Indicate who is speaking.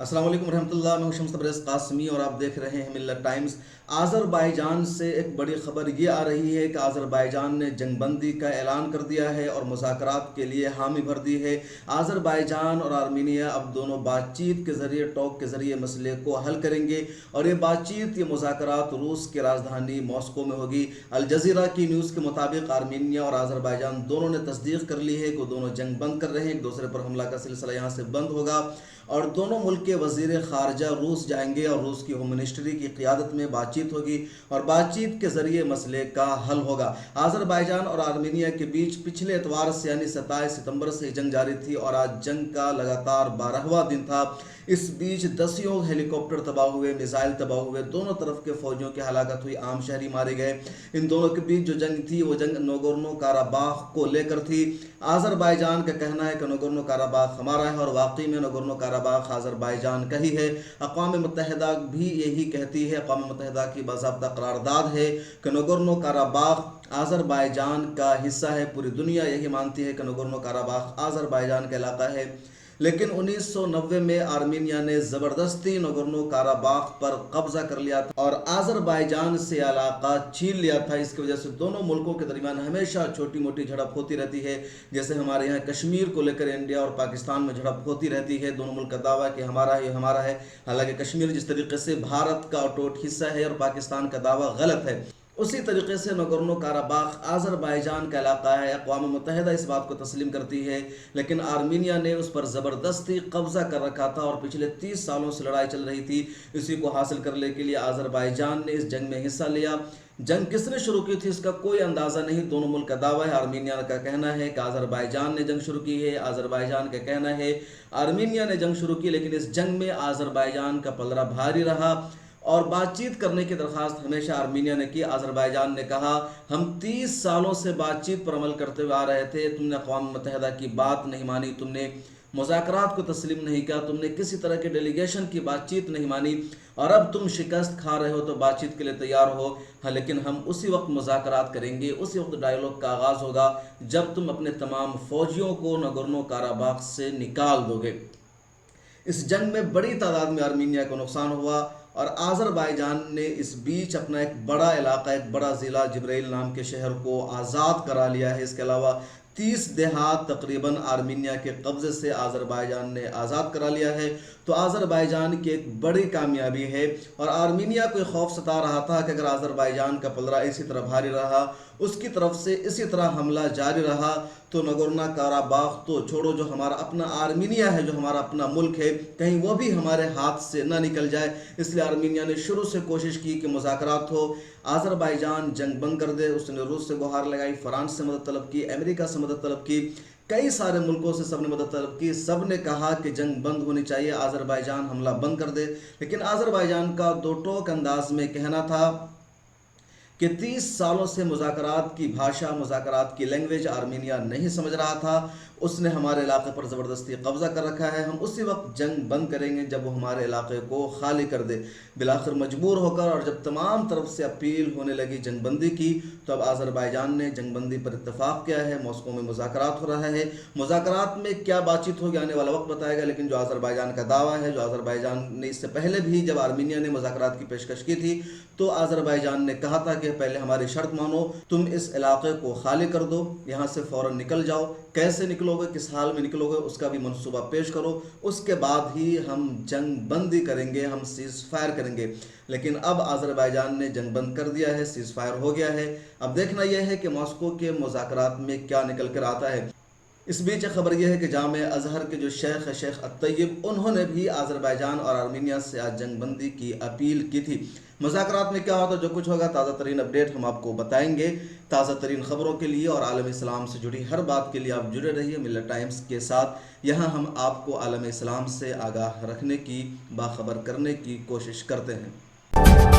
Speaker 1: अस्सलाम वालेकुम रहमतुल्लाह। मैं हूं शम्स तबरेज़ कासमी और आप देख रहे हैं मिल्लत टाइम्स। आज़रबाईजान से एक बड़ी खबर ये आ रही है कि आज़रबाईजान ने जंगबंदी का ऐलान कर दिया है और मुज़ाकरात के लिए हामी भर दी है। आज़रबाईजान और आर्मीनिया अब दोनों बातचीत के ज़रिए, टॉक के ज़रिए मसले को हल करेंगे और ये बातचीत, ये मुज़ाकरात रूस की राजधानी मॉस्को में होगी। अल जज़ीरा की न्यूज़ के मुताबिक आर्मीनिया और आज़रबाईजान दोनों ने तस्दीक कर ली है कि वो दोनों जंग बंद कर रहे हैं, एक दूसरे पर हमला का सिलसिला यहाँ से बंद होगा और दोनों मुल्क के वज़ीर ख़ारजा रूस जाएंगे और रूस की होम मिनिस्ट्री की क़ियादत में बातचीत होगी और बातचीत के ज़रिए मसले का हल होगा। आज़रबाईजान और आर्मीनिया के बीच पिछले एतवार से यानी 27 सितंबर से जंग जारी थी और आज जंग का लगातार 12वां दिन था। इस बीच दसियों हेलीकॉप्टर तबाह हुए, मिसाइल तबाह हुए, दोनों तरफ के फौजियों की हलाकत हुई, आम शहरी मारे गए। इन दोनों के बीच जो जंग थी वो जंग नगोर्नो काराबाख को लेकर थी। आज़रबाईजान का कहना है कि नगोर्नो काराबाख हमारा है और वाकई में नगोर्नो काराबाख आज़रबाईजान का ही है। अक़वाम मुत्तहिदा भी यही कहती है, अक़वाम मुत्तहिदा की बाज़ाब्ता करारदाद है कि नगोर्नो काराबाख आज़रबाईजान का हिस्सा है। पूरी दुनिया यही मानती है कि नगोर्नो काराबाख आज़रबाईजान का इलाका है। लेकिन 1990 में आर्मीनिया ने ज़बरदस्ती नगोर्नो काराबाख पर कब्जा कर लिया था और आज़रबाईजान से इलाका छीन लिया था। इसकी वजह से दोनों मुल्कों के दरमियान हमेशा छोटी मोटी झड़प होती रहती है। जैसे हमारे यहाँ कश्मीर को लेकर इंडिया और पाकिस्तान में झड़प होती रहती है। दोनों मुल्क का दावा है कि हमारा है, हमारा है। हालांकि कश्मीर जिस तरीके से भारत का अटूट हिस्सा है और पाकिस्तान का दावा गलत है, उसी तरीके से नगोर्नो काराबाख आज़रबाईजान का इलाका है। अक़वाम मुत्तहिदा इस बात को तस्लीम करती है, लेकिन आर्मीनिया ने उस पर ज़बरदस्ती कब्ज़ा कर रखा था और पिछले 30 सालों से लड़ाई चल रही थी। इसी को हासिल करने के लिए आज़रबाईजान ने इस जंग में हिस्सा लिया। जंग किसने शुरू की थी इसका कोई अंदाज़ा नहीं। दोनों मुल्क का दावा है। आर्मीनिया का कहना है कि आज़रबाईजान ने जंग शुरू की है, आज़रबाईजान का कहना है आर्मीनिया ने जंग शुरू की। लेकिन इस जंग में आज़रबाईजान का पलड़ा भारी रहा और बातचीत करने की दरख्वास्त हमेशा आर्मीनिया ने की। आज़रबाईजान ने कहा हम 30 सालों से बातचीत पर अमल करते हुए आ रहे थे, तुमने अक़वाम मुत्तहिदा की बात नहीं मानी, तुमने मुज़ाकरात को तस्लीम नहीं किया, तुमने किसी तरह के डेलीगेशन की बातचीत नहीं मानी और अब तुम शिकस्त खा रहे हो तो बातचीत के लिए तैयार हो। हाँ, लेकिन हम उसी वक्त मुज़ाकरात करेंगे, उसी वक्त डायलॉग का आगाज़ होगा जब तुम अपने तमाम फ़ौजियों को नगोर्नो काराबाख से निकाल दोगे। इस जंग में बड़ी तादाद में आर्मीनिया को नुकसान हुआ और आज़रबाईजान ने इस बीच अपना एक बड़ा इलाका, एक बड़ा ज़िला जिब्राइल नाम के शहर को आज़ाद करा लिया है। इसके अलावा 30 देहात तकरीबन आर्मीनिया के कब्ज़े से आज़रबाईजान ने आज़ाद करा लिया है। तो आज़रबाईजान की एक बड़ी कामयाबी है और आर्मीनिया को खौफ सता रहा था कि अगर आज़रबाईजान का पलड़ा इसी तरह भारी रहा, उसकी तरफ से इसी तरह हमला जारी रहा, तो नगोर्नो काराबाख तो छोड़ो, जो हमारा अपना आर्मीनिया है, जो हमारा अपना मुल्क है, कहीं वो भी हमारे हाथ से ना निकल जाए। इसलिए आर्मीनिया ने शुरू से कोशिश की कि मुज़ाकरात हो, आज़रबाईजान जंग बंद कर दे। उसने रूस से गुहार लगाई, फ्रांस से मदद तलब की, अमेरिका से मदद तलब की, कई सारे मुल्कों से सबने मदद तलब की। सब ने कहा कि जंग बंद होनी चाहिए, आज़रबाईजान हमला बंद कर दे। लेकिन आज़रबाईजान का दो टोक अंदाज में कहना था कि 30 सालों से मुज़ाकरात की भाषा, मुज़ाकरात की लैंग्वेज आर्मीनिया नहीं समझ रहा था। उसने हमारे इलाके पर ज़बरदस्ती कब्ज़ा कर रखा है, हम उसी वक्त जंग बंद करेंगे जब वो हमारे इलाके को खाली कर दे। बिलाखिर मजबूर होकर और जब तमाम तरफ से अपील होने लगी जंगबंदी की, तो अब आज़रबाईजान ने जंगबंदी पर इत्तफाक़ किया है। मॉस्को में मुज़ाकरात हो रहा है। मुज़ाकरात में क्या बातचीत होगी आने वाला वक्त बताएगा, लेकिन जो आज़रबाईजान का दावा है, जो आज़रबाईजान ने इससे पहले भी जब आर्मीनिया ने मुज़ाकरात की पेशकश की थी तो आज़रबाईजान ने कहा था कि पहले हमारी शर्त मानो, तुम इस इलाके को खाली कर दो, यहाँ से फ़ौरन निकल जाओ। कैसे निकलोगे, किस हाल में निकलोगे, उसका भी मनसूबा पेश करो, उसके बाद ही हम जंग बंदी करेंगे, हम सीज़ फायर करेंगे। लेकिन अब आज़रबाईजान ने जंग बंद कर दिया है, सीज़ फायर हो गया है। अब देखना यह है कि मॉस्को के मुज़ाकरात में क्या निकल कर आता है। इस बीच खबर यह है कि जामे अजहर के जो शेख है, शेख अत्तय्यब, उन्होंने भी आज़रबाईजान और आर्मीनिया से आज जंग बंदी की अपील की थी। मुज़ाकरात में क्या होता है, जो कुछ होगा, ताज़ा तरीन अपडेट हम आपको बताएंगे। ताज़ा तरीन खबरों के लिए और आलम इस्लाम से जुड़ी हर बात के लिए आप जुड़े रहिए मिल्लत टाइम्स के साथ। यहाँ हम आपको आलम इस्लाम से आगाह रखने की, बाखबर करने की कोशिश करते हैं।